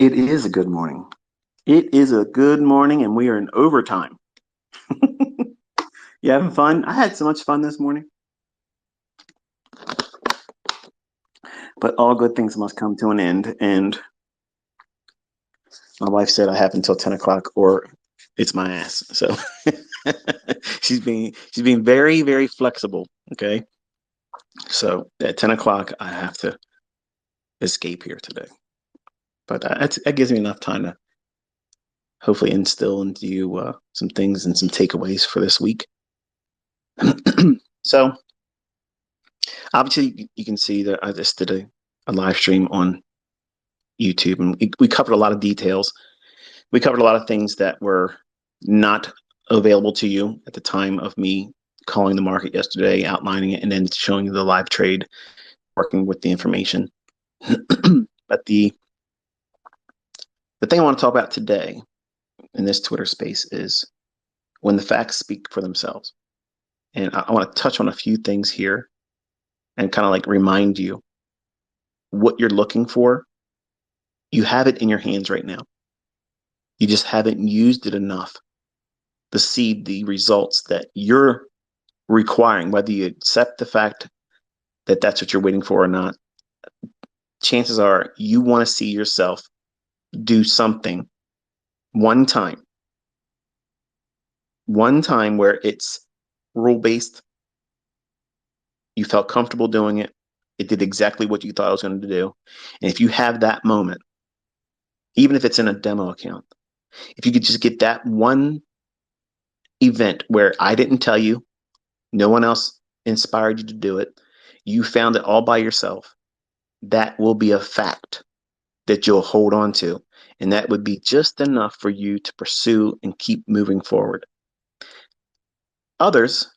It is a good morning. It is a good morning, and we are in overtime. You having fun? I had so much fun this morning, but all good things must come to an end. And my wife said I have until 10 o'clock or it's my ass. So she's being very, very flexible. Okay. So at 10 o'clock, I have to escape here today. But that gives me enough time to hopefully instill into you some things and some takeaways for this week. So obviously, you can see that I just did a live stream on YouTube, and we covered a lot of details. We covered a lot of things that were not available to you at the time of me calling the market yesterday, outlining it, and then showing you the live trade, working with the information. But the thing I want to talk about today in this Twitter space is when the facts speak for themselves. And I want to touch on a few things here and kind of like remind you what you're looking for. You have it in your hands right now. You just haven't used it enough to see the results that you're requiring, whether you accept the fact that that's what you're waiting for or not. Chances are you want to see yourself do something one time, where it's rule based. You felt comfortable doing it. It did exactly what you thought it was going to do. And if you have that moment, even if it's in a demo account, if you could just get that one event where I didn't tell you, no one else inspired you to do it, you found it all by yourself, that will be a fact that you'll hold on to. And that would be just enough for you to pursue and keep moving forward. Others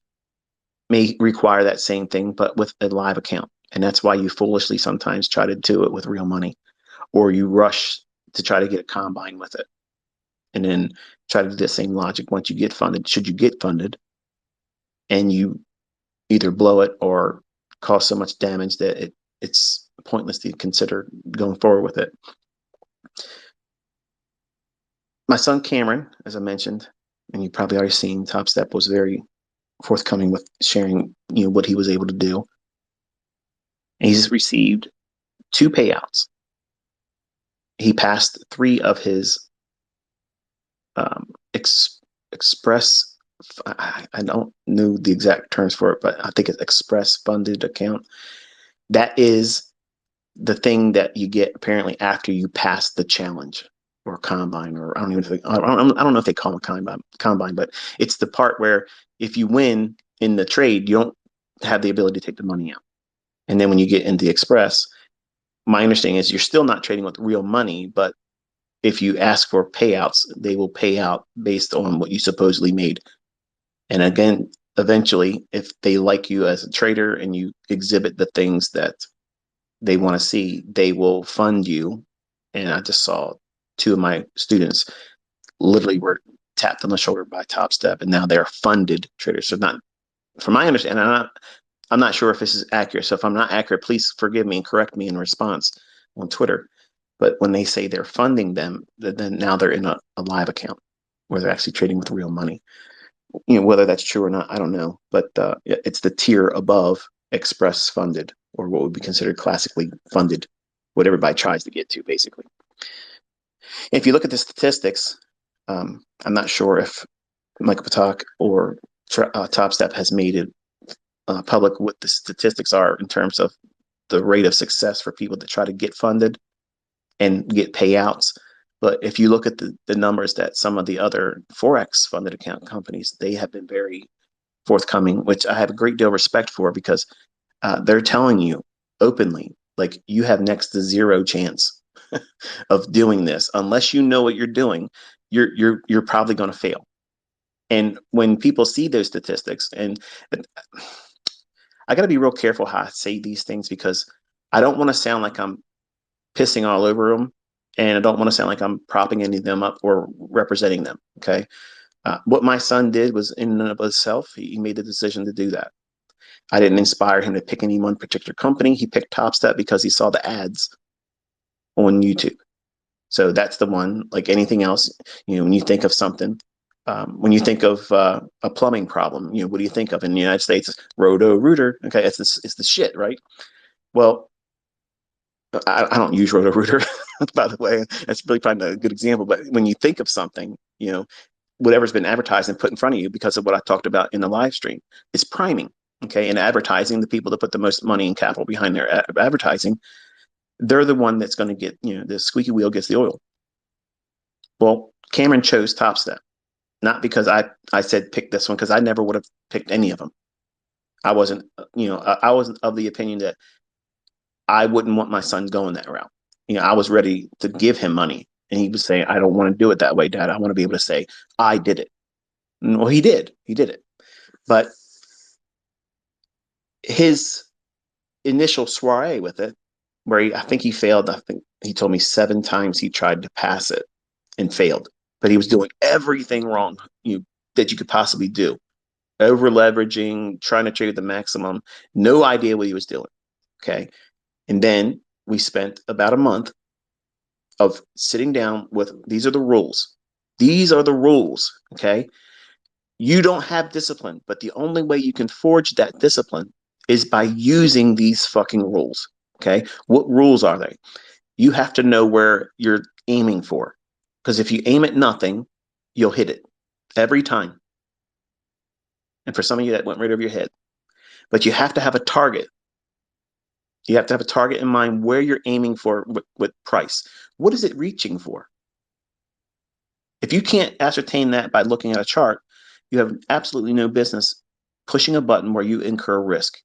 may require that same thing, but with a live account. And that's why you foolishly sometimes try to do it with real money, or you rush to try to get a combine with it. And then try to do the same logic once you get funded. Should you get funded and you either blow it or cause so much damage that it's pointless to consider going forward with it. My son Cameron, as I mentioned, and you probably already seen, Top Step was very forthcoming with sharing, what he was able to do. And he's received 2 payouts. He passed 3 of his express. I don't know the exact terms for it, but I think it's express funded account. That is the thing that you get apparently after you pass the challenge or combine, or I don't even think, I don't know if they call it combine, but it's the part where if you win in the trade, you don't have the ability to take the money out. And then when you get into the express, my understanding is you're still not trading with real money, but if you ask for payouts, they will pay out based on what you supposedly made. And again, eventually, if they like you as a trader and you exhibit the things that they want to see, they will fund you. And I just saw 2 of my students literally were tapped on the shoulder by Top Step, and now they're funded traders. So not, from my understanding, I'm not sure if this is accurate. So if I'm not accurate, please forgive me and correct me in response on Twitter. But when they say they're funding them, then now they're in a live account where they're actually trading with real money. Whether that's true or not, I don't know. But it's the tier above express funded, or what would be considered classically funded, what everybody tries to get to, basically. If you look at the statistics, I'm not sure if Michael Patak or Top Step has made it public what the statistics are in terms of the rate of success for people that try to get funded and get payouts. But if you look at the numbers that some of the other Forex funded account companies, they have been very forthcoming, which I have a great deal of respect for, because they're telling you openly, like, you have next to zero chance of doing this unless you know what you're doing. You're probably going to fail. And when people see those statistics, and I got to be real careful how I say these things, because I don't want to sound like I'm pissing all over them, and I don't want to sound like I'm propping any of them up or representing them. Okay. What my son did was in and of itself, he made the decision to do that. I didn't inspire him to pick any one particular company. He picked Top Step because he saw the ads on YouTube. So that's the one. Like anything else, when you think of something, when you think of a plumbing problem, what do you think of in the United States? Roto-Rooter. Okay, it's the shit, right? Well, I don't use Roto-Rooter, by the way. That's really probably not a good example. But when you think of something, whatever's been advertised and put in front of you because of what I talked about in the live stream, is priming. Okay, and advertising, the people that put the most money and capital behind their advertising, they're the one that's going to get, the squeaky wheel gets the oil. Well, Cameron chose Top Step, not because I said pick this one, because I never would have picked any of them. I wasn't, I wasn't of the opinion that I wouldn't want my son going that route. I was ready to give him money, and he was saying, "I don't want to do it that way, Dad. I want to be able to say I did it." Well, he did. He did it, but his initial soiree with it, where I think he failed. I think he told me 7 times he tried to pass it and failed, but he was doing everything wrong that you could possibly do. Over leveraging, trying to trade at the maximum, no idea what he was doing. Okay. And then we spent about a month of sitting down with, these are the rules. These are the rules. Okay. You don't have discipline, but the only way you can forge that discipline is by using these fucking rules. Okay. What rules are they? You have to know where you're aiming for. Because if you aim at nothing, you'll hit it every time. And for some of you, that went right over your head. But you have to have a target. You have to have a target in mind where you're aiming for with price. What is it reaching for? If you can't ascertain that by looking at a chart, you have absolutely no business pushing a button where you incur risk,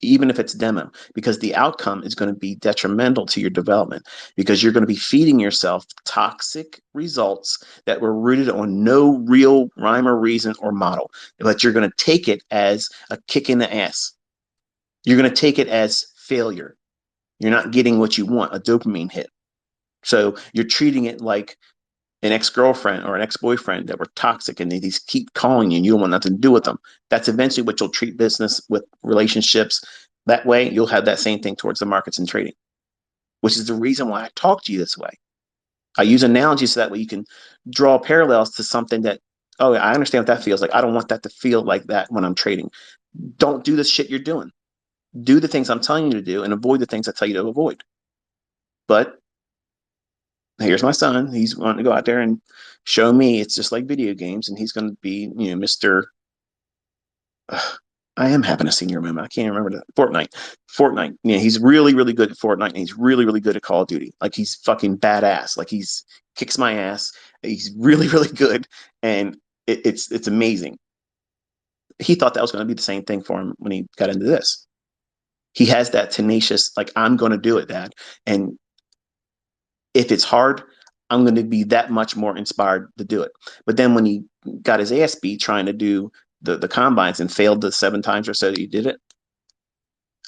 even if it's demo, because the outcome is going to be detrimental to your development, because you're going to be feeding yourself toxic results that were rooted on no real rhyme or reason or model, but you're going to take it as a kick in the ass. You're going to take it as failure. You're not getting what you want, a dopamine hit. So you're treating it like an ex-girlfriend or an ex-boyfriend that were toxic, and they just keep calling you and you don't want nothing to do with them. That's eventually what you'll treat business with, relationships. That way you'll have that same thing towards the markets and trading, which is the reason why I talk to you this way. I use analogies so that way you can draw parallels to something that, oh, I understand what that feels like. I don't want that to feel like that when I'm trading. Don't do the shit you're doing. Do the things I'm telling you to do and avoid the things I tell you to avoid. But here's my son. He's wanting to go out there and show me it's just like video games, and he's going to be, Mr. I am having a senior moment. I can't remember that. Fortnite. Yeah, he's really, really good at Fortnite, and he's really, really good at Call of Duty. Like, he's fucking badass. Like, he's kicks my ass. He's really, really good, and it's amazing. He thought that was going to be the same thing for him when he got into this. He has that tenacious, like, I'm going to do it, Dad. And if it's hard, I'm going to be that much more inspired to do it. But then when he got his ass beat trying to do the combines and failed the 7 times or so that he did it,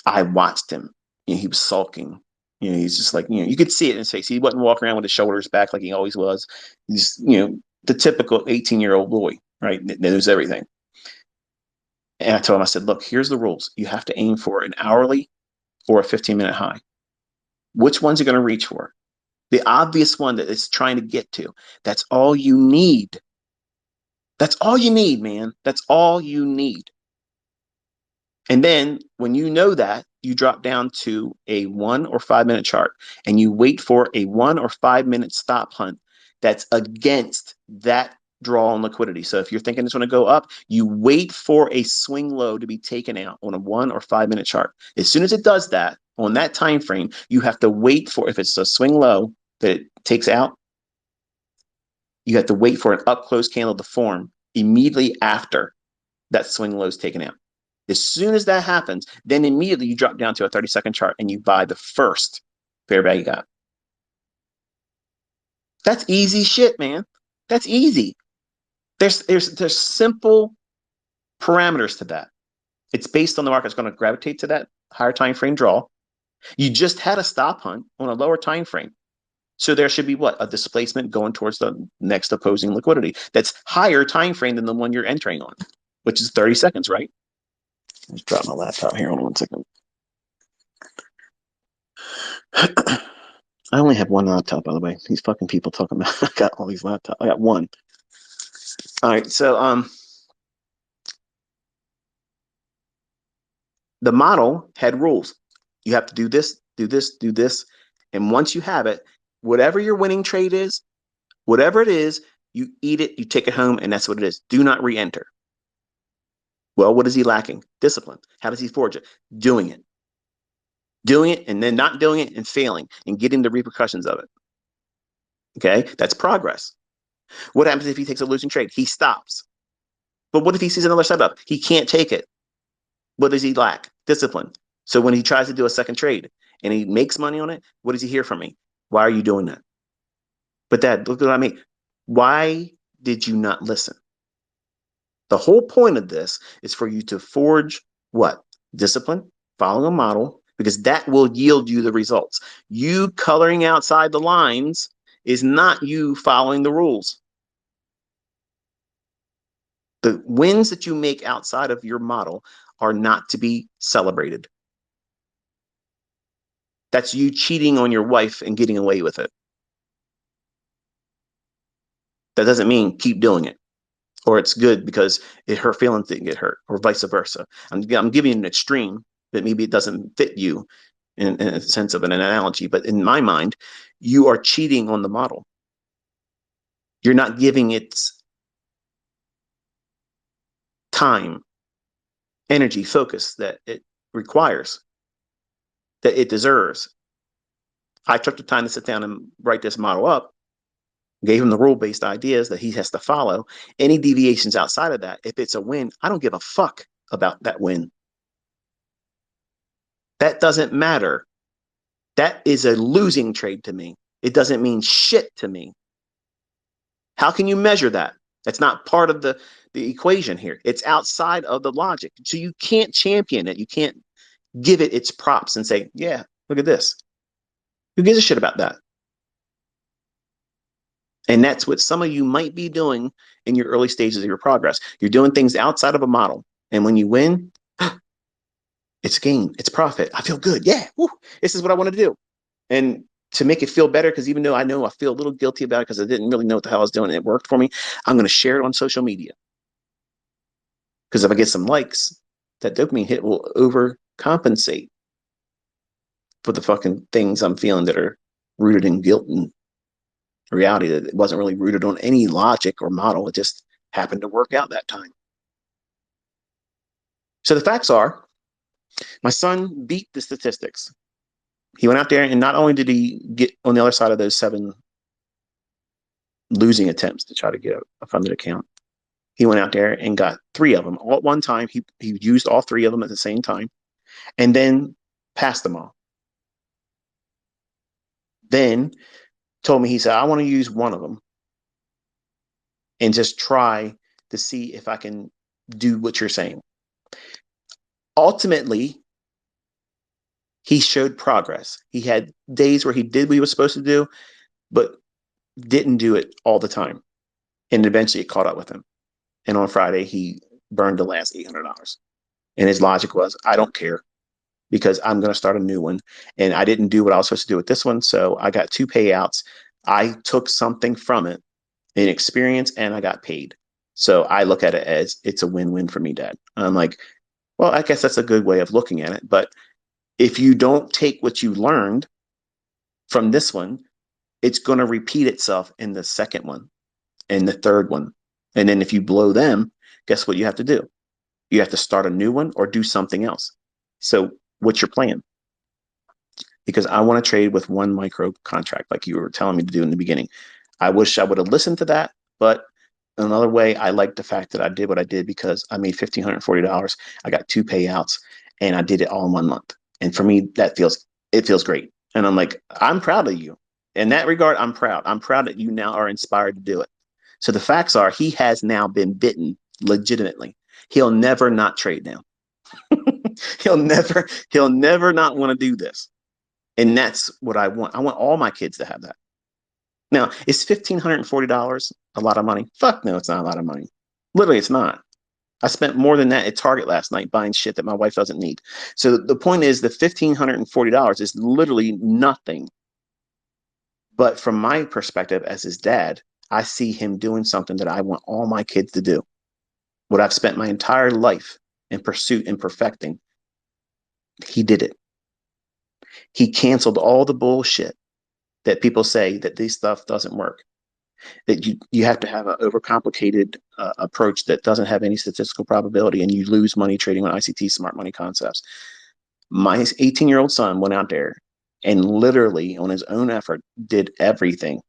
I watched him. He was sulking. He's just like, you could see it in his face. He wasn't walking around with his shoulders back like he always was. He's, the typical 18-year-old boy, right? That knows everything. And I told him, I said, look, here's the rules. You have to aim for an hourly or a 15-minute high. Which one's you going to reach for? The obvious one that it's trying to get to. That's all you need. That's all you need, man. That's all you need. And then when you know that, you drop down to a 1 or 5 minute chart and you wait for a 1 or 5 minute stop hunt that's against that draw on liquidity. So if you're thinking it's going to go up, you wait for a swing low to be taken out on a 1 or 5 minute chart. As soon as it does that on that time frame, you have to wait for, if it's a swing low that it takes out, you have to wait for an up close candle to form immediately after that swing low is taken out. As soon as that happens, then immediately you drop down to a 30-second chart and you buy the first fair value gap. That's easy shit, man. That's easy. There's simple parameters to that. It's based on the market's going to gravitate to that higher time frame draw. You just had a stop hunt on a lower time frame. So there should be what? A displacement going towards the next opposing liquidity that's higher time frame than the one you're entering on, which is 30 seconds, right? Let's drop my laptop here. Hold on 1 second. I only have one laptop, by the way. These fucking people talking about I got all these laptops. I got one. All right, so the model had rules. You have to do this, do this, do this. And once you have it, whatever your winning trade is, whatever it is, you eat it, you take it home, and that's what it is. Do not re-enter. Well, what is he lacking? Discipline. How does he forge it? Doing it. Doing it and then not doing it and failing and getting the repercussions of it. Okay, that's progress. What happens if he takes a losing trade? He stops. But what if he sees another setup? He can't take it. What does he lack? Discipline. So when he tries to do a second trade and he makes money on it, what does he hear from me? Why are you doing that? But Dad, look what I mean. Why did you not listen? The whole point of this is for you to forge what? Discipline, following a model, because that will yield you the results. You coloring outside the lines is not you following the rules. The wins that you make outside of your model are not to be celebrated. That's you cheating on your wife and getting away with it. That doesn't mean keep doing it, or it's good because her feelings didn't get hurt, or vice versa. I'm giving you an extreme that maybe it doesn't fit you in a sense of an analogy, but in my mind, you are cheating on the model. You're not giving it time, energy, focus that it requires, that it deserves. I took the time to sit down and write this model up, gave him the rule-based ideas that he has to follow. Any deviations outside of that, if it's a win, I don't give a fuck about that win. That doesn't matter. That is a losing trade to me. It doesn't mean shit to me. How can you measure that? That's not part of the equation here. It's outside of the logic. So you can't champion it. You can't give it its props and say, yeah, look at this. Who gives a shit about that? And that's what some of you might be doing in your early stages of your progress. You're doing things outside of a model. And when you win, it's gain, it's profit. I feel good. Yeah, woo, this is what I want to do. And to make it feel better, because even though I know I feel a little guilty about it because I didn't really know what the hell I was doing and it worked for me, I'm going to share it on social media. Because if I get some likes, that dopamine hit will overcompensate for the fucking things I'm feeling that are rooted in guilt and reality, that it wasn't really rooted on any logic or model. It just happened to work out that time. So the facts are, my son beat the statistics. He went out there and not only did he get on the other side of those 7 losing attempts to try to get a funded account, he went out there and got 3 of them all at one time. He used all 3 of them at the same time and then passed them all. Then told me, he said, I want to use one of them and just try to see if I can do what you're saying. Ultimately, he showed progress. He had days where he did what he was supposed to do, but didn't do it all the time. And eventually it caught up with him. And on Friday, he burned the last $800. And his logic was, I don't care because I'm going to start a new one. And I didn't do what I was supposed to do with this one. So I got 2 payouts. I took something from it, an experience, and I got paid. So I look at it as it's a win-win for me, Dad. I'm like, well, I guess that's a good way of looking at it. But if you don't take what you learned from this one, it's going to repeat itself in the second one and the third one. And then if you blow them, guess what you have to do? You have to start a new one or do something else. So what's your plan? Because I want to trade with 1 micro contract like you were telling me to do in the beginning. I wish I would have listened to that, but another way, I like the fact that I did what I did because I made $1,540. I got 2 payouts and I did it all in 1 month. And for me, it feels great. And I'm like, I'm proud of you. In that regard, I'm proud. I'm proud that you now are inspired to do it. So the facts are, he has now been bitten legitimately. He'll never not trade now. he'll never not want to do this. And that's what I want. I want all my kids to have that. Now, is $1,540 a lot of money? Fuck no, it's not a lot of money. Literally, it's not. I spent more than that at Target last night buying shit that my wife doesn't need. So the point is, the $1,540 is literally nothing But from my perspective as his dad, I see him doing something that I want all my kids to do. What I've spent my entire life in pursuit and perfecting, he did it. He canceled all the bullshit that people say that this stuff doesn't work. That you have to have an overcomplicated approach that doesn't have any statistical probability, and you lose money trading on ICT smart money concepts. My 18-year-old son went out there and literally on his own effort did everything.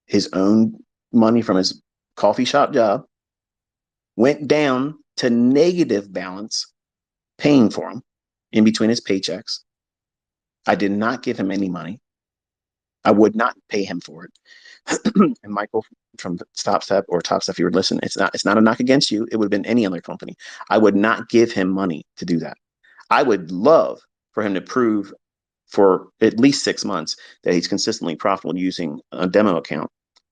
His own money from his coffee shop job went down to negative balance, paying for him in between his paychecks. I did not give him any money. I would not pay him for it. And Michael from Stop Step or Top Step, if you would listen, it's not a knock against you. It would have been any other company. I would not give him money to do that. I would love for him to prove for at least 6 months that he's consistently profitable using a demo account.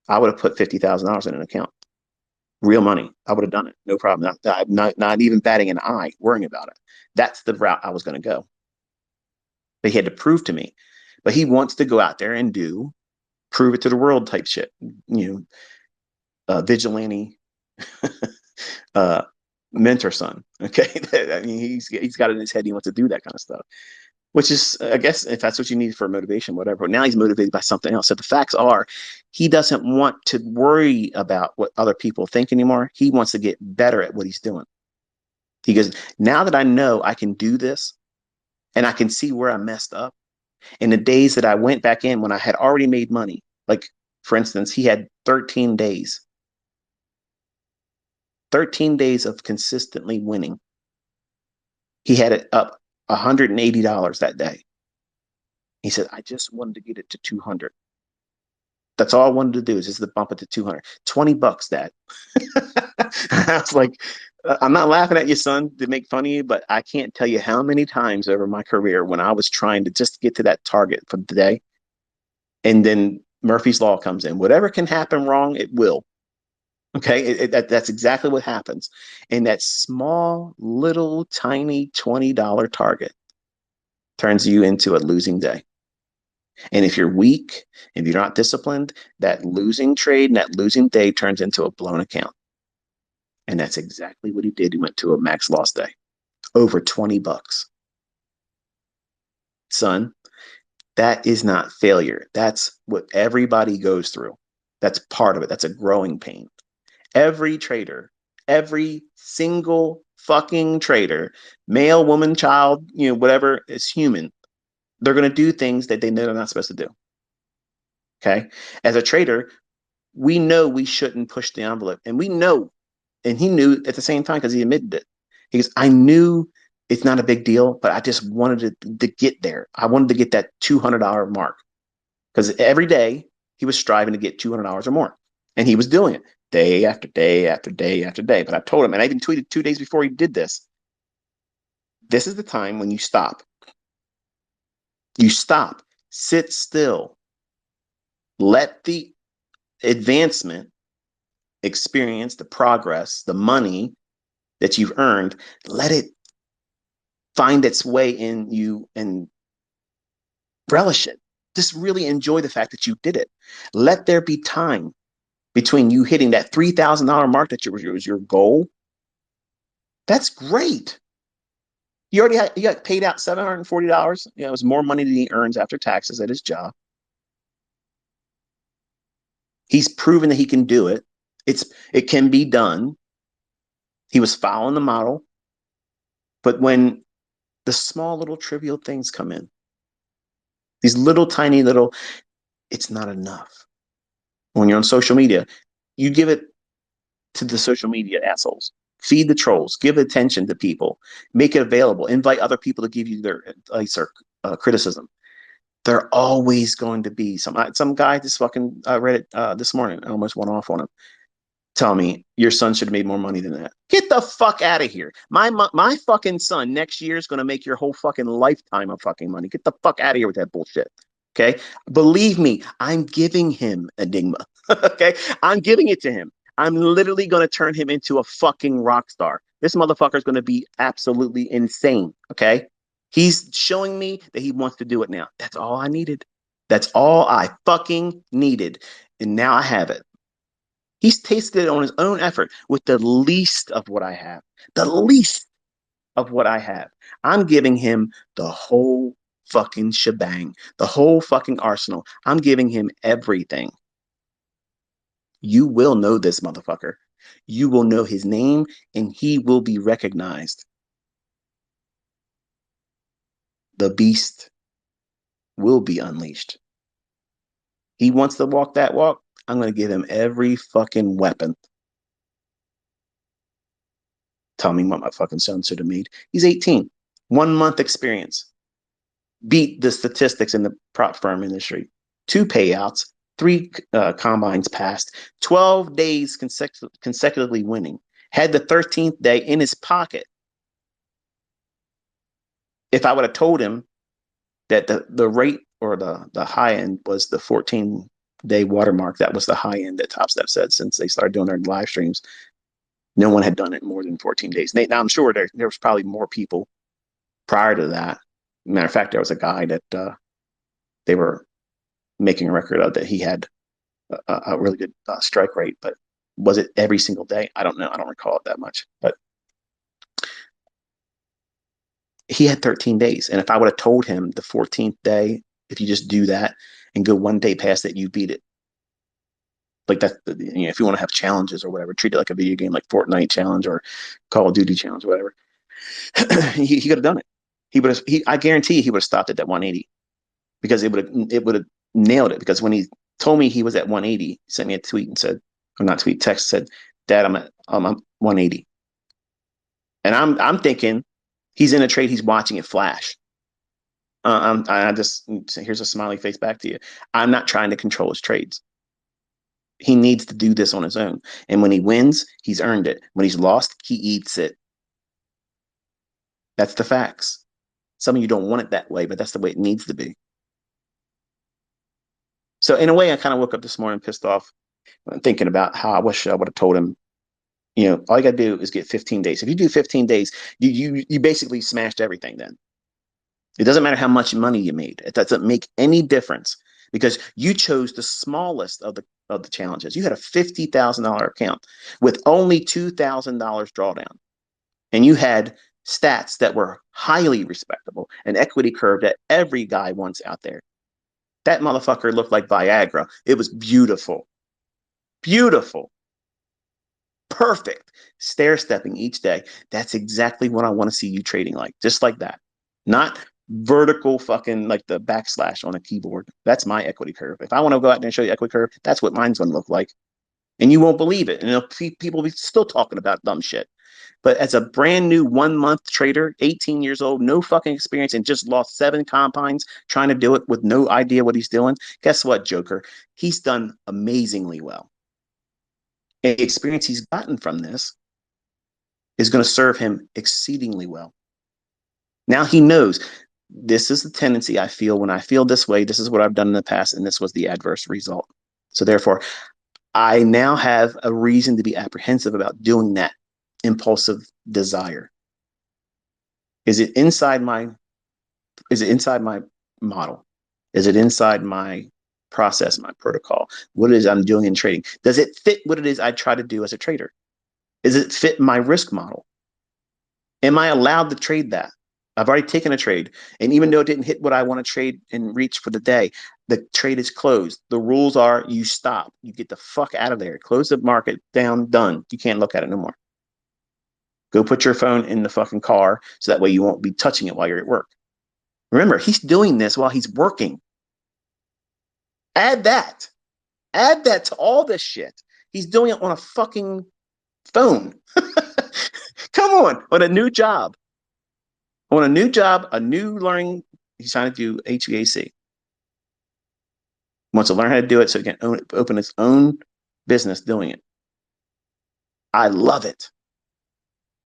I would have put $50,000 in an account, real money. I would have done it, no problem. Not even batting an eye, worrying about it. That's the route I was going to go. But he had to prove to me. But he wants to go out there and do prove it to the world type shit. Vigilante uh, mentor son. Okay, I mean he's got it in his head. He wants to do that kind of stuff, which is, I guess, if that's what you need for motivation, whatever. But now he's motivated by something else. So the facts are, he doesn't want to worry about what other people think anymore. He wants to get better at what he's doing. He goes, now that I know I can do this, and I can see where I messed up. In the days that I went back in when I had already made money, like for instance, he had 13 days of consistently winning. He had it up $180 that day. He said, I just wanted to get it to 200. That's all I wanted to do is just to bump it to 200. $20, Dad. I was like, I'm not laughing at you, son, to make fun of you, but I can't tell you how many times over my career when I was trying to just get to that target for the day, and then Murphy's Law comes in. Whatever can happen wrong, it will. Okay, that's exactly what happens. And that small, little, tiny $20 target turns you into a losing day. And if you're weak, if you're not disciplined, that losing trade and that losing day turns into a blown account. And that's exactly what he did. He went to a max loss day, over $20. Son, that is not failure. That's what everybody goes through. That's part of it. That's a growing pain. Every trader, every single fucking trader, male, woman, child, whatever, is human. They're going to do things that they know they're not supposed to do. Okay. As a trader, we know we shouldn't push the envelope, and we know, and he knew at the same time because he admitted it. He goes, I knew it's not a big deal, but I just wanted to get there. I wanted to get that $200 mark because every day he was striving to get $200 or more, and he was doing it day after day after day after day. But I told him, and I even tweeted 2 days before he did this, this is the time when you stop. You stop, sit still, let the advancement, experience, the progress, the money that you've earned, let it find its way in you and relish it. Just really enjoy the fact that you did it. Let there be time between you hitting that $3,000 mark that was your goal. That's great. You got paid out $740. It was more money than he earns after taxes at his job. He's proven that he can do it. It can be done. He was following the model. But when the small little trivial things come in, these little tiny little, it's not enough. When you're on social media, you give it to the social media assholes. Feed the trolls. Give attention to people. Make it available. Invite other people to give you their advice or criticism. There always going to be some guy. This fucking I read it this morning. I almost went off on him. Tell me your son should have made more money than that. Get the fuck out of here. My fucking son next year is going to make your whole fucking lifetime of fucking money. Get the fuck out of here with that bullshit. Okay. Believe me, I'm giving him Enigma. Okay. I'm giving it to him. I'm literally going to turn him into a fucking rock star. This motherfucker is going to be absolutely insane. Okay. He's showing me that he wants to do it now. That's all I needed. That's all I fucking needed. And now I have it. He's tasted it on his own effort with the least of what I have. The least of what I have. I'm giving him the whole fucking shebang, the whole fucking arsenal. I'm giving him everything. You will know this motherfucker. You will know his name and he will be recognized. The beast will be unleashed. He wants to walk that walk. I'm going to give him every fucking weapon. Tell me what my fucking son should have made. He's 18. 1 month experience. Beat the statistics in the prop firm industry. 2 payouts, 3 combines passed, 12 days consecutively winning. Had the 13th day in his pocket. If I would have told him that the rate or the high end was the 14-day watermark, that was the high end that Top Step said since they started doing their live streams. No one had done it more than 14 days. Now, I'm sure there was probably more people prior to that. Matter of fact, there was a guy that they were making a record of that he had a really good strike rate, but was it every single day? I don't know. I don't recall it that much, but he had 13 days. And if I would have told him the 14th day, if you just do that and go 1 day past it, you beat it. Like that, you know, if you want to have challenges or whatever, treat it like a video game, like Fortnite challenge or Call of Duty challenge, or whatever. he could have done it. He would have. I guarantee he would have stopped at that 180 because it would have nailed it. Because when he told me he was at 180, he sent me a tweet and said, or not tweet, text said, "Dad, I'm 180," and I'm thinking he's in a trade, he's watching it flash. I just here's a smiley face back to you. I'm not trying to control his trades. He needs to do this on his own. And when he wins, he's earned it. When he's lost, he eats it. That's the facts. Some of you don't want it that way, but that's the way it needs to be. So in a way, I kind of woke up this morning pissed off, thinking about how I wish I would have told him, you know, all you got to do is get 15 days. If you do 15 days, you basically smashed everything then. It doesn't matter how much money you made. It doesn't make any difference because you chose the smallest of the challenges. You had a $50,000 account with only $2,000 drawdown, and you had stats that were highly respectable, an equity curve that every guy wants out there. That motherfucker looked like Viagra. It was beautiful, beautiful, perfect. Stair stepping each day. That's exactly what I want to see you trading like, just like that. Not vertical fucking like the backslash on a keyboard. That's my equity curve. If I want to go out there and show you equity curve, that's what mine's going to look like. And you won't believe it. And people will be still talking about dumb shit. But as a brand new 1 month trader, 18 years old, no fucking experience, and just lost 7 combines trying to do it with no idea what he's doing, guess what, Joker? He's done amazingly well. And the experience he's gotten from this is going to serve him exceedingly well. Now he knows this is the tendency I feel when I feel this way. This is what I've done in the past, and this was the adverse result. So therefore, I now have a reason to be apprehensive about doing that impulsive desire. Is it inside my model? Is it inside my process, my protocol? What it is I'm doing in trading? Does it fit what it is I try to do as a trader? Is it fit my risk model? Am I allowed to trade that? I've already taken a trade. And even though it didn't hit what I want to trade and reach for the day, the trade is closed. The rules are you stop. You get the fuck out of there. Close the market down, done. You can't look at it no more. Go put your phone in the fucking car so that way you won't be touching it while you're at work. Remember, he's doing this while he's working. Add that. Add that to all this shit. He's doing it on a fucking phone. Come on a new job. On a new job, a new learning. He's trying to do HVAC. Wants to learn how to do it so he can open his own business doing it. I love it.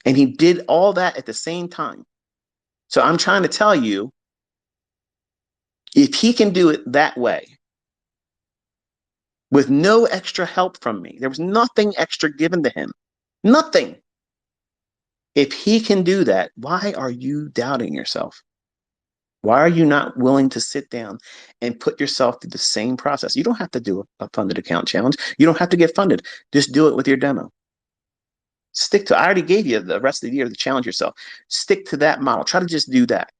And he did all that at the same time. So I'm trying to tell you, if he can do it that way, with no extra help from me, there was nothing extra given to him. Nothing. If he can do that, why are you doubting yourself? Why are you not willing to sit down and put yourself through the same process? You don't have to do a funded account challenge. You don't have to get funded. Just do it with your demo. Stick to, I already gave you the rest of the year to challenge yourself. Stick to that model. Try to just do that.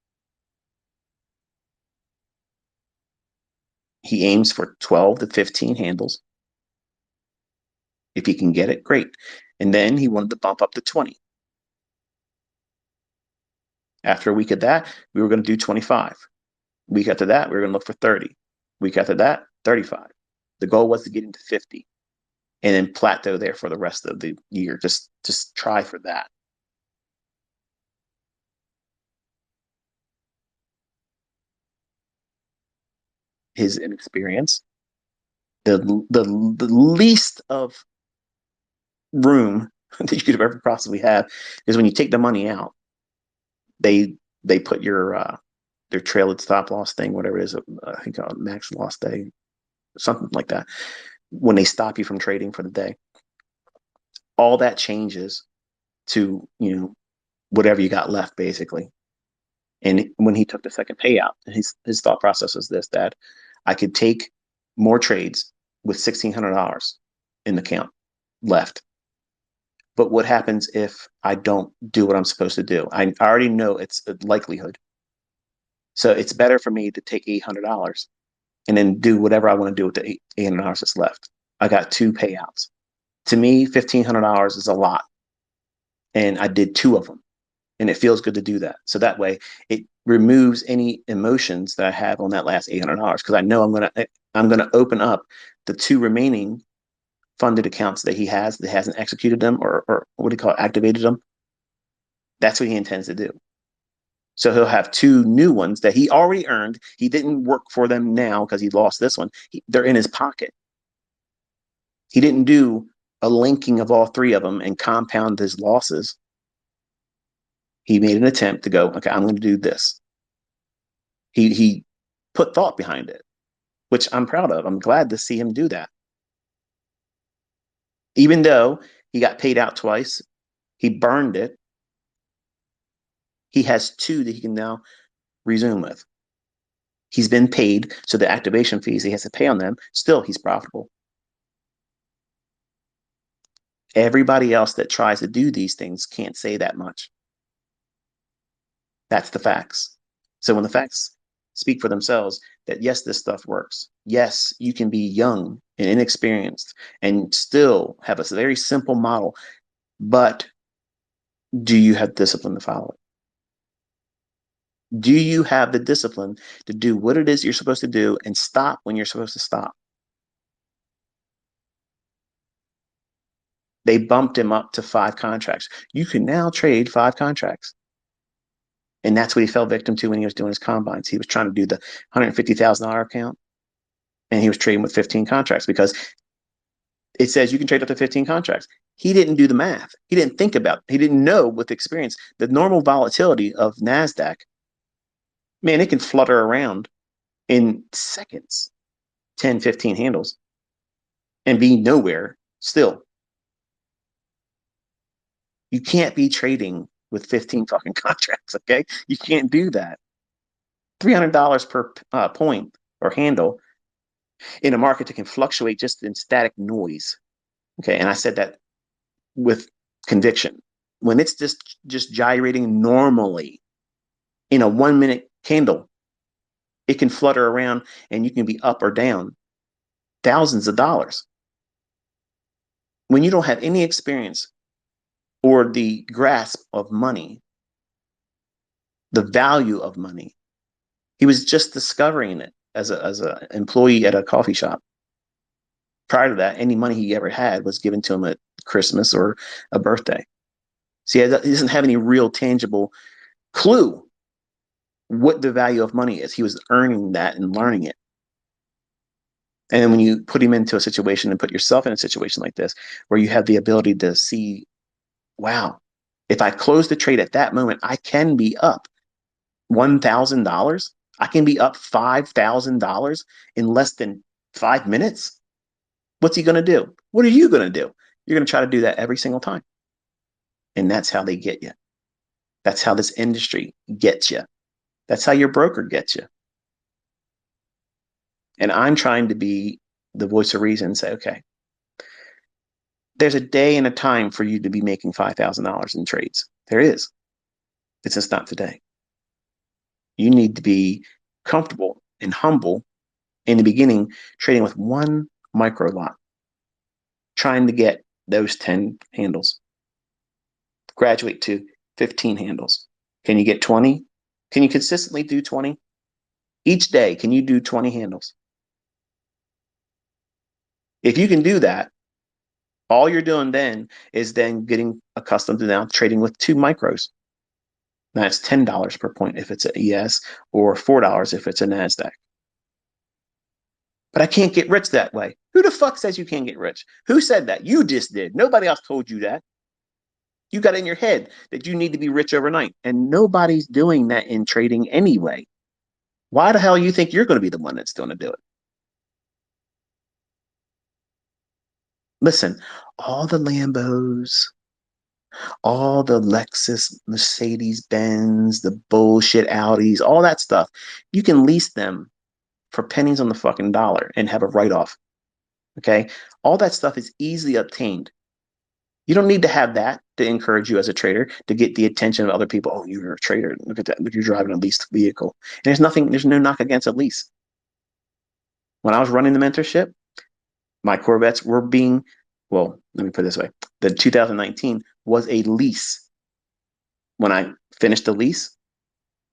He aims for 12 to 15 handles. If he can get it, great. And then he wanted to bump up to 20. After a week of that, we were going to do 25. Week after that, we were going to look for 30. Week after that, 35. The goal was to get into 50 and then plateau there for the rest of the year. Just try for that. His inexperience, the least of room that you could ever possibly have is when you take the money out, they put your their trailed stop loss thing, whatever it is, I think max loss day, something like that. When they stop you from trading for the day, all that changes to, whatever you got left basically. And when he took the second payout, his thought process was this: that I could take more trades with $1,600 in the account left. But what happens if I don't do what I'm supposed to do? I already know it's a likelihood. So it's better for me to take $800 and then do whatever I want to do with the $800 that's left. I got two payouts. To me, $1,500 is a lot. And I did two of them. And it feels good to do that. So that way it removes any emotions that I have on that last $800 because I know I'm gonna open up the two remaining funded accounts that he has that hasn't executed them or what do you call it, activated them. That's what he intends to do. So he'll have two new ones that he already earned. He didn't work for them now because he lost this one. They're in his pocket. He didn't do a linking of all three of them and compound his losses. He made an attempt to go, okay, I'm going to do this. He put thought behind it, which I'm proud of. I'm glad to see him do that. Even though he got paid out twice, he burned it. He has two that he can now resume with. He's been paid, so the activation fees he has to pay on them, still he's profitable. Everybody else that tries to do these things can't say that much. That's the facts. So when the facts speak for themselves, that yes, this stuff works. Yes, you can be young and inexperienced and still have a very simple model, but do you have discipline to follow it? Do you have the discipline to do what it is you're supposed to do and stop when you're supposed to stop? They bumped him up to 5 contracts. You can now trade 5 contracts. And that's what he fell victim to when he was doing his combines. He was trying to do the $150,000 account and he was trading with 15 contracts because it says you can trade up to 15 contracts. He didn't do the math. He didn't think about it. He didn't know with experience the normal volatility of NASDAQ. Man, it can flutter around in seconds, 10, 15 handles and be nowhere still. You can't be trading with 15 fucking contracts, okay? You can't do that. $300 per point or handle in a market that can fluctuate just in static noise. Okay, and I said that with conviction. When it's just gyrating normally in a 1 minute candle, it can flutter around and you can be up or down thousands of dollars. When you don't have any experience or the grasp of money, the value of money, he was just discovering it as a employee at a coffee shop. Prior to that, any money he ever had was given to him at Christmas or a birthday. See, he doesn't have any real tangible clue what the value of money is. He was earning that and learning it. And then when you put him into a situation and put yourself in a situation like this, where you have the ability to see, wow, if I close the trade at that moment, I can be up $1,000. I can be up $5,000 in less than 5 minutes. What's he going to do? What are you going to do? You're going to try to do that every single time. And that's how they get you. That's how this industry gets you. That's how your broker gets you. And I'm trying to be the voice of reason and say, okay, there's a day and a time for you to be making $5,000 in trades. There is. It's just not today. You need to be comfortable and humble in the beginning, trading with one micro lot, trying to get those 10 handles, graduate to 15 handles. Can you get 20? Can you consistently do 20? Each day, can you do 20 handles? If you can do that, all you're doing then is then getting accustomed to now trading with two micros. That's $10 per point if it's an ES or $4 if it's a NASDAQ. But I can't get rich that way. Who the fuck says you can't get rich? Who said that? You just did. Nobody else told you that. You got in your head that you need to be rich overnight. And nobody's doing that in trading anyway. Why the hell you think you're going to be the one that's going to do it? Listen, all the Lambos, all the Lexus, Mercedes Benz, the bullshit Audis, all that stuff, you can lease them for pennies on the fucking dollar and have a write-off. Okay? All that stuff is easily obtained. You don't need to have that to encourage you as a trader to get the attention of other people. Oh, you're a trader. Look at that. Look, you're driving a leased vehicle. And there's no knock against a lease. When I was running the mentorship, my Corvettes were being, well, let me put it this way. The 2019 was a lease. When I finished the lease,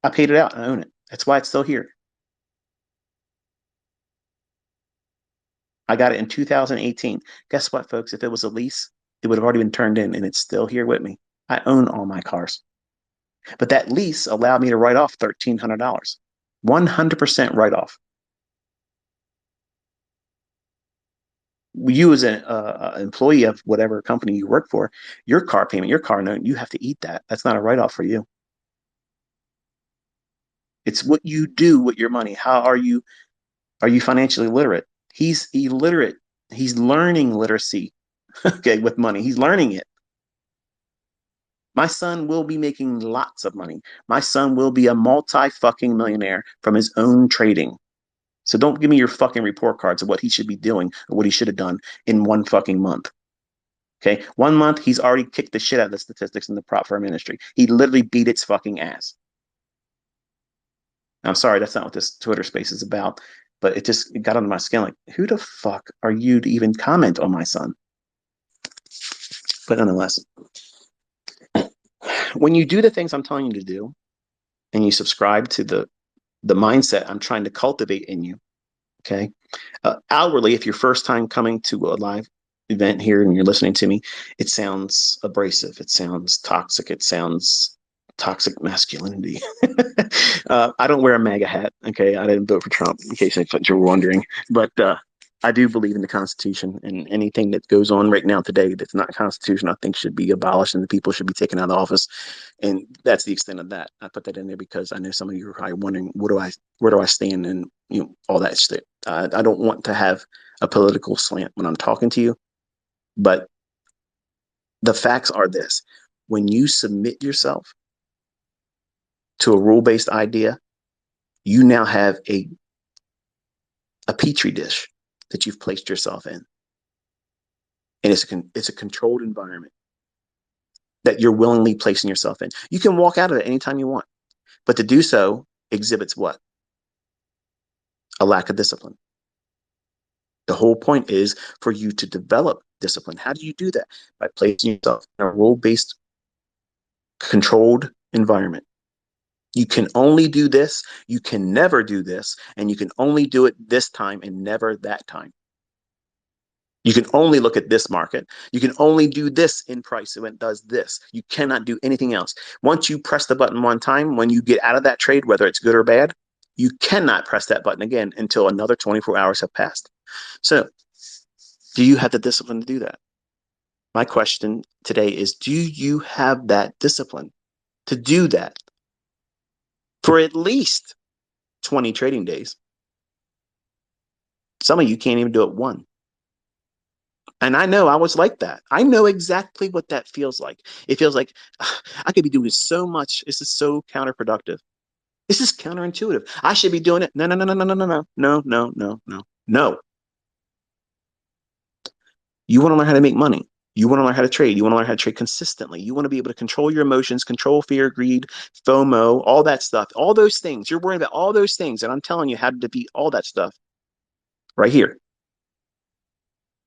I paid it out and I own it. That's why it's still here. I got it in 2018. Guess what, folks? If it was a lease, it would have already been turned in and it's still here with me. I own all my cars. But that lease allowed me to write off $1,300, 100% write off. You as an employee of whatever company you work for, your car payment, your car note, you have to eat that. That's not a write off for you. It's what you do with your money. How are you? Are you financially literate? He's illiterate. He's learning literacy. Okay, with money, he's learning it. My son will be making lots of money. My son will be a multi fucking millionaire from his own trading. So don't give me your fucking report cards of what he should be doing or what he should have done in one fucking month. Okay. 1 month, he's already kicked the shit out of the statistics in the prop firm industry. He literally beat its fucking ass. I'm sorry, that's not what this Twitter space is about, but it got under my skin. Like, who the fuck are you to even comment on my son? But nonetheless, when you do the things I'm telling you to do and you subscribe to the mindset I'm trying to cultivate in you, okay? Outwardly, if you're first time coming to a live event here and you're listening to me, it sounds abrasive. It sounds toxic. It sounds toxic masculinity. I don't wear a MAGA hat. Okay. I didn't vote for Trump in case you're wondering, but, I do believe in the Constitution, and anything that goes on right now today that's not Constitution, I think should be abolished and the people should be taken out of office. And that's the extent of that. I put that in there because I know some of you are probably wondering, where do I stand, and all that shit. I don't want to have a political slant when I'm talking to you, but the facts are this: when you submit yourself to a rule-based idea, you now have a petri dish that you've placed yourself in. And it's a controlled environment that you're willingly placing yourself in. You can walk out of it anytime you want, but to do so exhibits what? A lack of discipline. The whole point is for you to develop discipline. How do you do that? By placing yourself in a rule-based, controlled environment. You can only do this, you can never do this, and you can only do it this time and never that time. You can only look at this market. You can only do this in price when it does this. You cannot do anything else. Once you press the button one time, when you get out of that trade, whether it's good or bad, you cannot press that button again until another 24 hours have passed. So, do you have the discipline to do that? My question today is, do you have that discipline to do that for at least 20 trading days? Some of you can't even do it one. And I know I was like that. I know exactly what that feels like. It feels like I could be doing so much. This is so counterproductive. This is counterintuitive. I should be doing it. No, no, no, no, no, no, no, no, no, no, no, no, no. You want to learn how to make money. You want to learn how to trade. You want to learn how to trade consistently. You want to be able to control your emotions, control fear, greed, FOMO, all that stuff, all those things. You're worrying about all those things. And I'm telling you how to defeat all that stuff right here.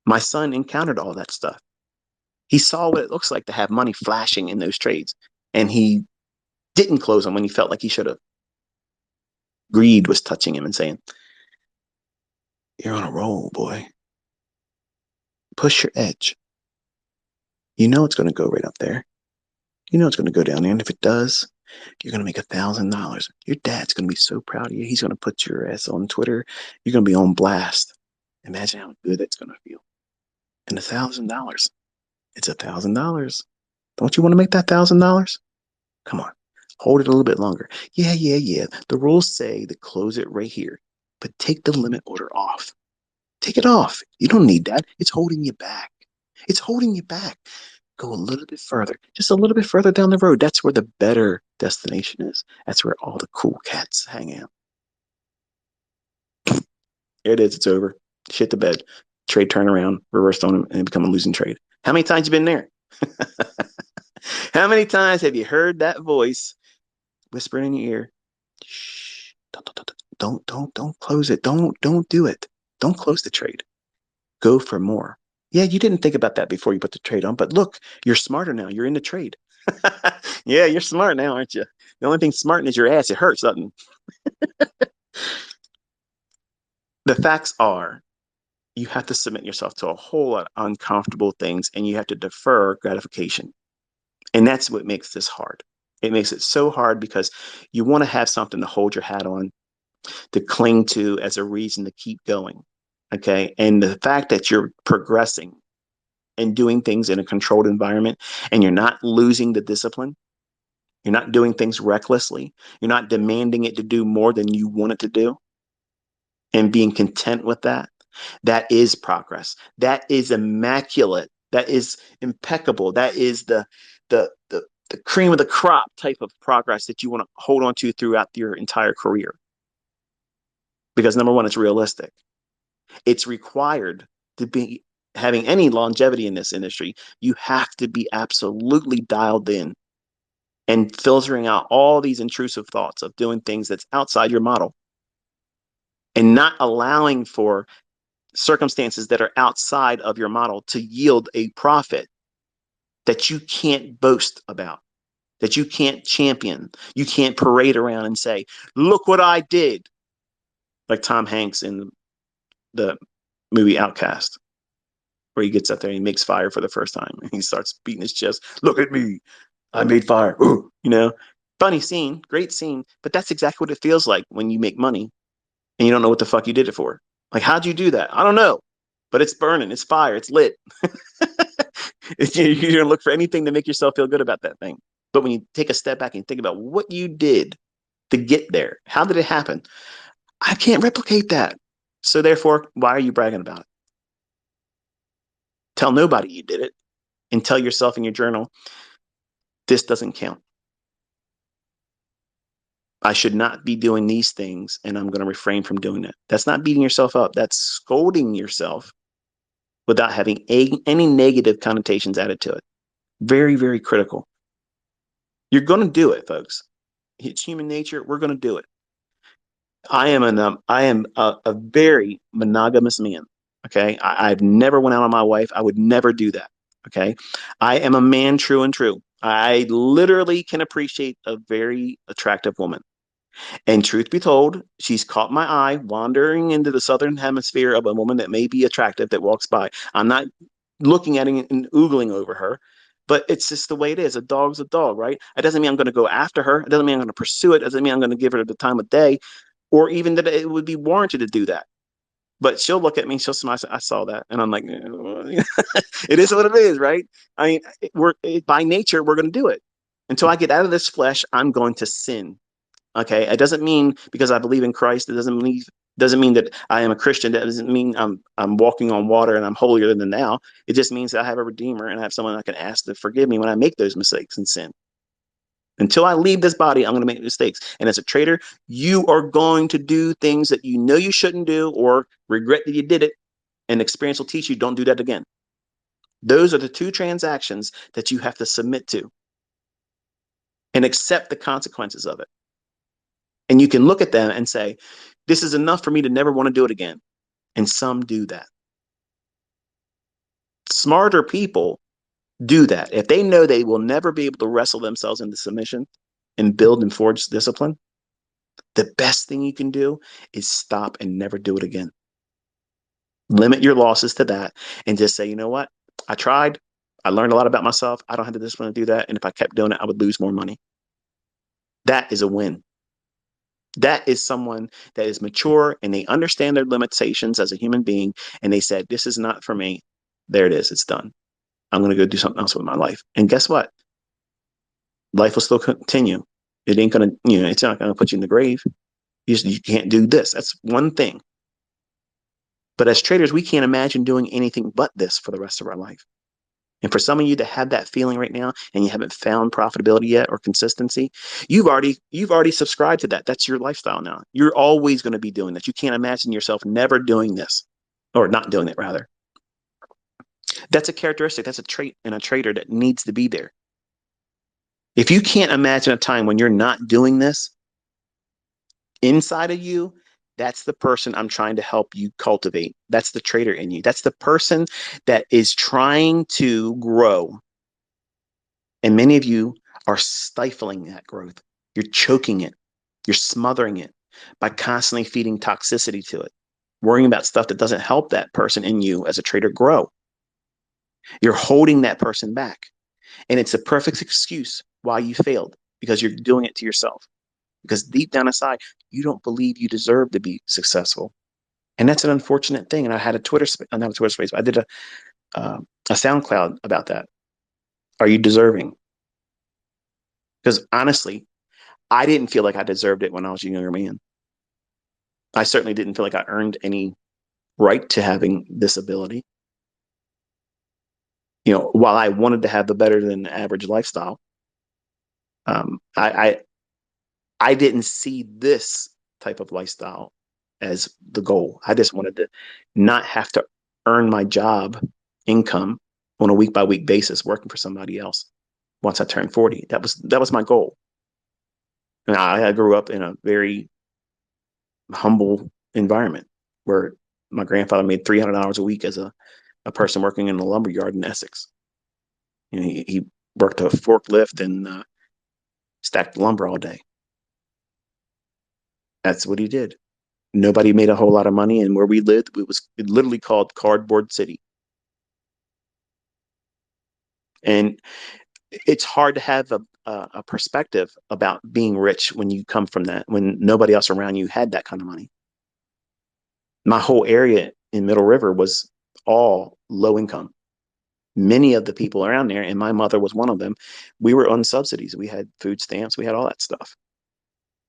My son encountered all that stuff. He saw what it looks like to have money flashing in those trades. And he didn't close them when he felt like he should have. Greed was touching him and saying, you're on a roll, boy. Push your edge. You know it's going to go right up there. You know it's going to go down there. And if it does, you're going to make $1,000. Your dad's going to be so proud of you. He's going to put your ass on Twitter. You're going to be on blast. Imagine how good it's going to feel. And $1,000. It's $1,000. Don't you want to make that $1,000? Come on. Hold it a little bit longer. Yeah, yeah, yeah. The rules say to close it right here. But take the limit order off. Take it off. You don't need that. It's holding you back. It's holding you back. Go a little bit further, just a little bit further down the road. That's where the better destination is. That's where all the cool cats hang out. There it is. It's over. Shit the bed. Trade turnaround, reversed on him, and become a losing trade. How many times you been there? How many times have you heard that voice whispering in your ear? Shh. Don't close it. Don't do it. Don't close the trade. Go for more. Yeah, you didn't think about that before you put the trade on, but look, you're smarter now. You're in the trade. Yeah, you're smart now, aren't you? The only thing smart is your ass. It hurts, doesn't it? The facts are you have to submit yourself to a whole lot of uncomfortable things and you have to defer gratification. And that's what makes this hard. It makes it so hard because you want to have something to hold your hat on, to cling to as a reason to keep going. Okay. And the fact that you're progressing and doing things in a controlled environment and you're not losing the discipline, you're not doing things recklessly, you're not demanding it to do more than you want it to do, and being content with that, that is progress. That is immaculate. That is impeccable. That is the cream of the crop type of progress that you want to hold on to throughout your entire career. Because number one, it's realistic. It's required to be having any longevity in this industry. You have to be absolutely dialed in and filtering out all these intrusive thoughts of doing things that's outside your model and not allowing for circumstances that are outside of your model to yield a profit that you can't boast about, that you can't champion. You can't parade around and say, look what I did. Like Tom Hanks in the movie Outcast, where he gets up there and he makes fire for the first time and he starts beating his chest. Look at me. I made fire. Ooh, you know, funny scene, great scene. But that's exactly what it feels like when you make money and you don't know what the fuck you did it for. Like, how'd you do that? I don't know, but it's burning. It's fire. It's lit. You're going to look for anything to make yourself feel good about that thing. But when you take a step back and think about what you did to get there, how did it happen? I can't replicate that. So therefore, why are you bragging about it? Tell nobody you did it and tell yourself in your journal, this doesn't count. I should not be doing these things and I'm going to refrain from doing it. That's not beating yourself up. That's scolding yourself without having any negative connotations added to it. Very, very critical. You're going to do it, folks. It's human nature. We're going to do it. I am a very monogamous man. Okay. I've never went out on my wife. I would never do that. Okay. I am a man true and true. I literally can appreciate a very attractive woman. And truth be told, she's caught my eye wandering into the southern hemisphere of a woman that may be attractive that walks by. I'm not looking at it and oogling over her, but it's just the way it is. A dog's a dog, right? It doesn't mean I'm going to go after her. It doesn't mean I'm going to pursue it. It doesn't mean I'm going to give her the time of day or even that it would be warranted to do that. But she'll look at me, she'll smile, I saw that. And I'm like, it is what it is, right? I mean, by nature, we're going to do it. Until I get out of this flesh, I'm going to sin. Okay. It doesn't mean because I believe in Christ, it doesn't mean that I am a Christian. That doesn't mean I'm walking on water and I'm holier than thou. It just means that I have a redeemer and I have someone I can ask to forgive me when I make those mistakes and sin. Until I leave this body, I'm going to make mistakes. And as a trader, you are going to do things that you know you shouldn't do or regret that you did it. And experience will teach you don't do that again. Those are the two transactions that you have to submit to and accept the consequences of it. And you can look at them and say, this is enough for me to never want to do it again. And some do that. Smarter people do that. If they know they will never be able to wrestle themselves into submission and build and forge discipline, the best thing you can do is stop and never do it again. Limit your losses to that and just say, you know what? I tried. I learned a lot about myself. I don't have the discipline to do that. And if I kept doing it, I would lose more money. That is a win. That is someone that is mature and they understand their limitations as a human being. And they said, this is not for me. There it is. It's done. I'm going to go do something else with my life. And guess what? Life will still continue. It ain't going to, it's not going to put you in the grave. You can't do this. That's one thing. But as traders, we can't imagine doing anything but this for the rest of our life. And for some of you to have that feeling right now and you haven't found profitability yet or consistency, you've already subscribed to that. That's your lifestyle now. You're always going to be doing this. You can't imagine yourself never doing this or not doing it, rather. That's a characteristic. That's a trait in a trader that needs to be there. If you can't imagine a time when you're not doing this inside of you, that's the person I'm trying to help you cultivate. That's the trader in you. That's the person that is trying to grow. And many of you are stifling that growth. You're choking it. You're smothering it by constantly feeding toxicity to it, worrying about stuff that doesn't help that person in you as a trader grow. You're holding that person back. And it's a perfect excuse why you failed, because you're doing it to yourself. Because deep down inside, you don't believe you deserve to be successful. And that's an unfortunate thing. And I had a Twitter, not a Twitter space, but I did a SoundCloud about that. Are you deserving? Because honestly, I didn't feel like I deserved it when I was a younger man. I certainly didn't feel like I earned any right to having this ability. While I wanted to have the better than average lifestyle, I didn't see this type of lifestyle as the goal. I just wanted to not have to earn my job income on a week by week basis working for somebody else once I turned 40. That was my goal. And I grew up in a very humble environment where my grandfather made $300 a week as a person working in a lumber yard in Essex. He worked a forklift and stacked lumber all day. That's what he did. Nobody made a whole lot of money, and where we lived, it literally called Cardboard City. And it's hard to have a perspective about being rich when you come from that, when nobody else around you had that kind of money. My whole area in Middle River was all low income. Many of the people around there, and my mother was one of them, we were on subsidies. We had food stamps. We had all that stuff.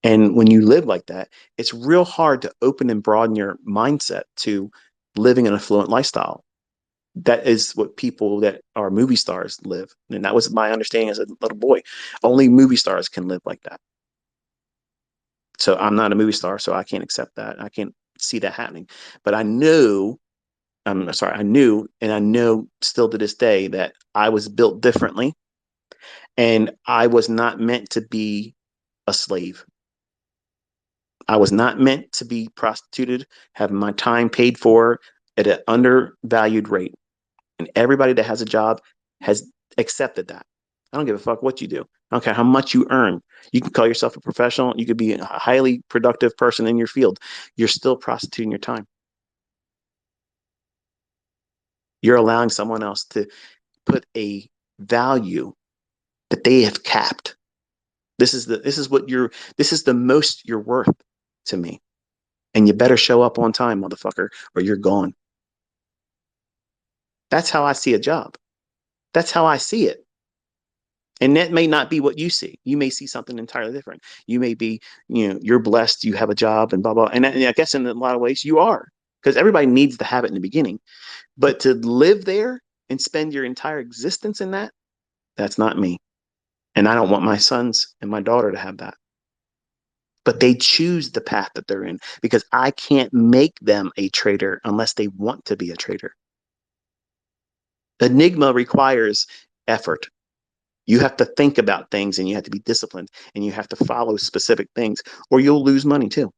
And when you live like that, it's real hard to open and broaden your mindset to living an affluent lifestyle. That is what people that are movie stars live. And that was my understanding as a little boy. Only movie stars can live like that. So I'm not a movie star, so I can't accept that. I can't see that happening. But I knew, and I know still to this day that I was built differently and I was not meant to be a slave. I was not meant to be prostituted, having my time paid for at an undervalued rate. And everybody that has a job has accepted that. I don't give a fuck what you do. I don't care how much you earn. You can call yourself a professional. You could be a highly productive person in your field. You're still prostituting your time. You're allowing someone else to put a value that they have capped. This is the most you're worth to me. And you better show up on time, motherfucker, or you're gone. That's how I see a job. That's how I see it. And that may not be what you see. You may see something entirely different. You may be, you're blessed, you have a job and blah, blah. And I guess in a lot of ways you are, because everybody needs to have it in the beginning. But to live there and spend your entire existence in that, that's not me. And I don't want my sons and my daughter to have that. But they choose the path that they're in because I can't make them a trader unless they want to be a trader. Enigma requires effort. You have to think about things and you have to be disciplined and you have to follow specific things or you'll lose money too.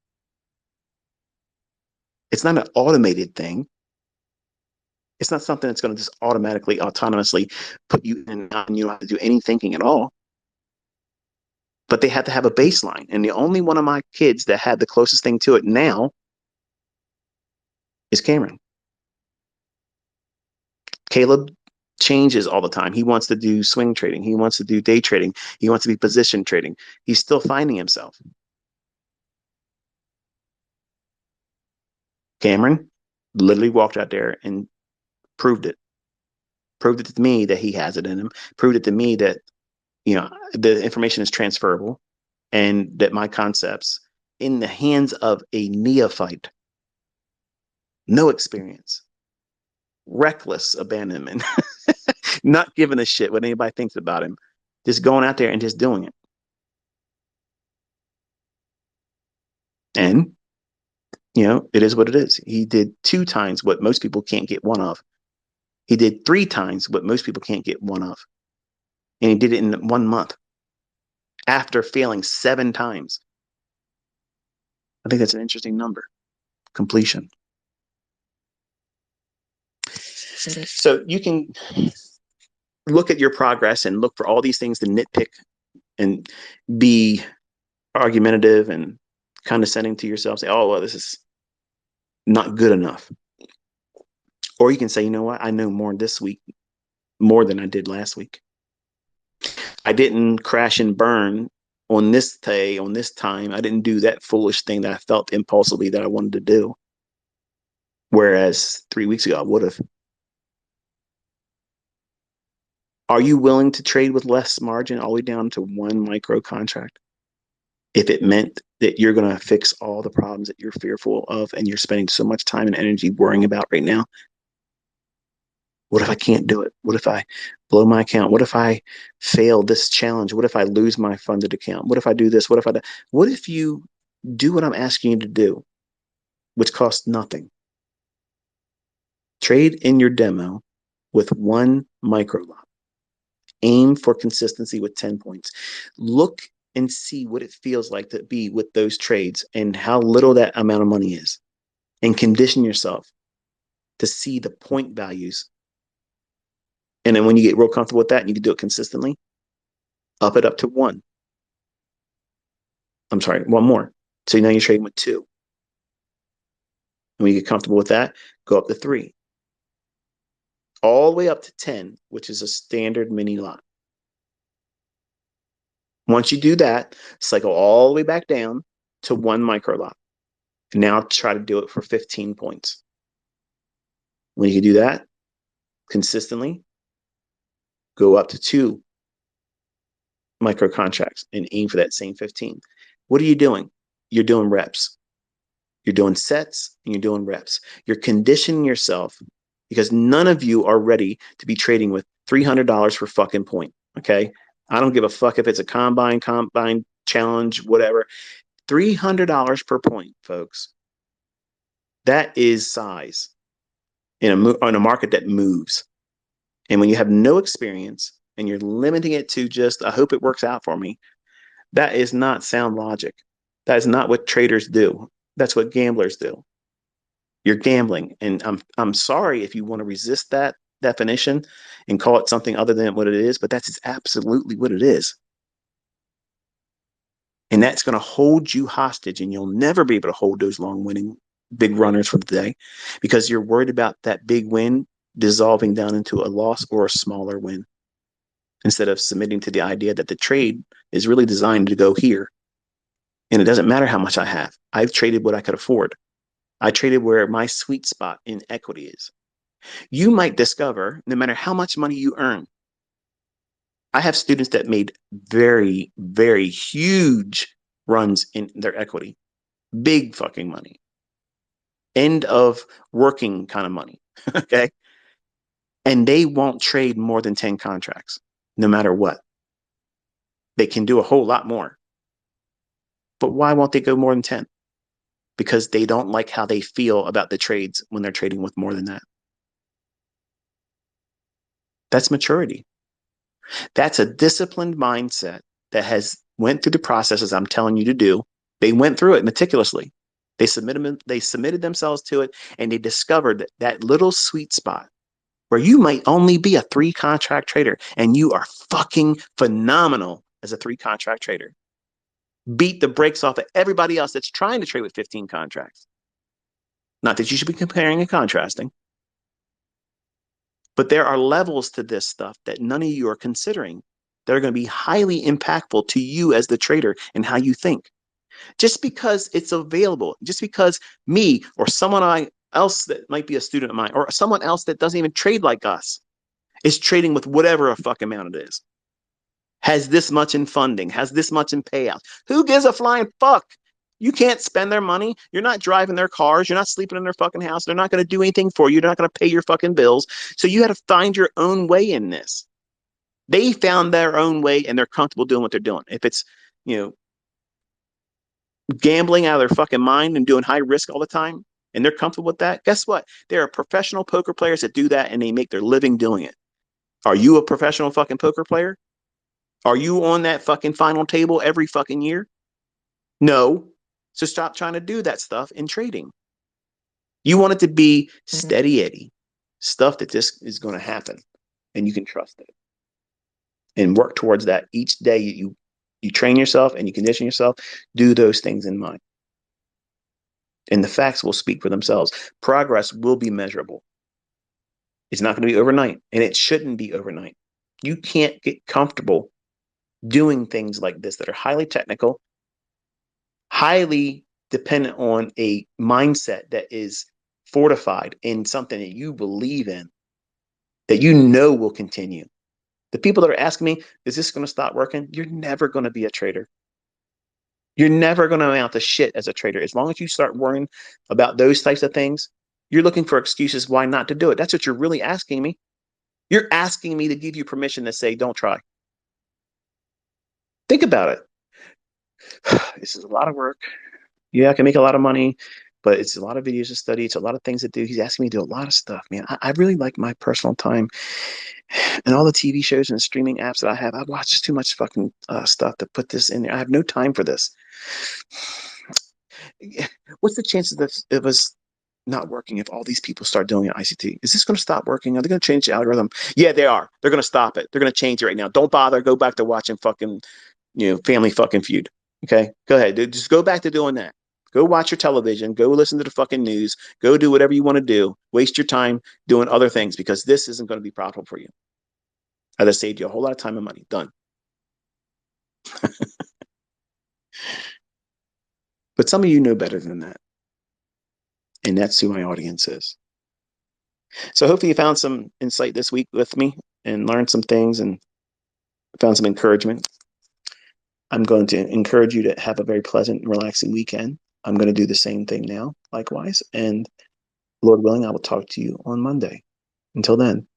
It's not an automated thing. It's not something that's going to just automatically, autonomously put you in and you don't have to do any thinking at all. But they have to have a baseline. And the only one of my kids that had the closest thing to it now is Cameron. Caleb changes all the time. He wants to do swing trading. He wants to do day trading. He wants to be position trading. He's still finding himself. Cameron literally walked out there and proved it. Proved it to me that he has it in him. Proved it to me that, the information is transferable and that my concepts in the hands of a neophyte, no experience, reckless abandonment, not giving a shit what anybody thinks about him, just going out there and just doing it. And, it is what it is. He did 2 times what most people can't get one of. He did 3 times what most people can't get one of. And he did it in 1 month after failing 7 times. I think that's an interesting number. Completion. So you can look at your progress and look for all these things to nitpick and be argumentative and condescending to yourself. Say, oh, well, this is not good enough. Or you can say, you know what? I know more this week, more than I did last week. I didn't crash and burn on this day, on this time. I didn't do that foolish thing that I felt impulsively that I wanted to do. Whereas 3 weeks ago, I would have. Are you willing to trade with less margin all the way down to 1 micro contract? If it meant that you're going to fix all the problems that you're fearful of and you're spending so much time and energy worrying about right now. What if I can't do it? What if I blow my account? What if I fail this challenge? What if I lose my funded account? What if I do this? What if I do? What if you do what I'm asking you to do, which costs nothing? Trade in your demo with 1 micro lot. Aim for consistency with 10 points. Look and see what it feels like to be with those trades and how little that amount of money is. And condition yourself to see the point values. And then when you get real comfortable with that and you can do it consistently, up it up to 1. I'm sorry, 1 more. So now you're trading with 2. And when you get comfortable with that, go up to 3. All the way up to 10, which is a standard mini lot. Once you do that, cycle all the way back down to 1 micro lot. Now try to do it for 15 points. When you can do that consistently, go up to 2 micro contracts and aim for that same 15. What are you doing? You're doing reps. You're doing sets and you're doing reps. You're conditioning yourself because none of you are ready to be trading with $300 for fucking point. Okay. I don't give a fuck if it's a combine challenge, whatever. $300 per point, folks. That is size in a market that moves. And when you have no experience and you're limiting it to just, I hope it works out for me, that is not sound logic. That is not what traders do. That's what gamblers do. You're gambling. And I'm sorry if you want to resist that definition and call it something other than what it is, but that's absolutely what it is. And that's going to hold you hostage, and you'll never be able to hold those long winning big runners for the day because you're worried about that big win dissolving down into a loss or a smaller win instead of submitting to the idea that the trade is really designed to go here. And it doesn't matter how much I have. I've traded what I could afford. I traded where my sweet spot in equity is. You might discover, no matter how much money you earn, I have students that made very, very huge runs in their equity, big fucking money, end of working kind of money. Okay. And they won't trade more than 10 contracts, no matter what. They can do a whole lot more. But why won't they go more than 10? Because they don't like how they feel about the trades when they're trading with more than that. That's maturity. That's a disciplined mindset that has went through the processes I'm telling you to do. They went through it meticulously. They submitted themselves to it, and they discovered that little sweet spot where you might only be a 3-contract trader and you are fucking phenomenal as a 3-contract trader. Beat the brakes off of everybody else that's trying to trade with 15 contracts. Not that you should be comparing and contrasting, but there are levels to this stuff that none of you are considering that are going to be highly impactful to you as the trader and how you think. Just because it's available, just because me or someone else that might be a student of mine or someone else that doesn't even trade like us is trading with whatever a fuck amount it is, has this much in funding, has this much in payouts. Who gives a flying fuck? You can't spend their money. You're not driving their cars. You're not sleeping in their fucking house. They're not going to do anything for you. They're not going to pay your fucking bills. So you got to find your own way in this. They found their own way and they're comfortable doing what they're doing. If it's, gambling out of their fucking mind and doing high risk all the time, and they're comfortable with that, guess what? There are professional poker players that do that and they make their living doing it. Are you a professional fucking poker player? Are you on that fucking final table every fucking year? No. So stop trying to do that stuff in trading. You want it to be steady Eddie, stuff that this is going to happen and you can trust it and work towards that each day. You train yourself and you condition yourself, do those things in mind. And the facts will speak for themselves. Progress will be measurable. It's not going to be overnight, and it shouldn't be overnight. You can't get comfortable doing things like this that are highly technical, highly dependent on a mindset that is fortified in something that you believe in, that you know will continue. The people that are asking me, is this going to stop working? You're never going to be a trader. You're never going to amount to shit as a trader. As long as you start worrying about those types of things, you're looking for excuses why not to do it. That's what you're really asking me. You're asking me to give you permission to say, don't try. Think about it. This is a lot of work. Yeah, I can make a lot of money, but it's a lot of videos to study. It's a lot of things to do. He's asking me to do a lot of stuff, man. I really like my personal time and all the TV shows and streaming apps that I have. I watch too much fucking stuff to put this in there. I have no time for this. What's the chances of us not working if all these people start doing it ICT? Is this going to stop working? Are they going to change the algorithm? Yeah, they are. They're going to stop it. They're going to change it right now. Don't bother. Go back to watching fucking, Family fucking Feud. Okay, go ahead, dude. Just go back to doing that. Go watch your television. Go listen to the fucking news. Go do whatever you want to do. Waste your time doing other things because this isn't going to be profitable for you. I just saved you a whole lot of time and money. Done. But some of you know better than that. And that's who my audience is. So hopefully you found some insight this week with me and learned some things and found some encouragement. I'm going to encourage you to have a very pleasant and relaxing weekend. I'm going to do the same thing now, likewise. And Lord willing, I will talk to you on Monday. Until then.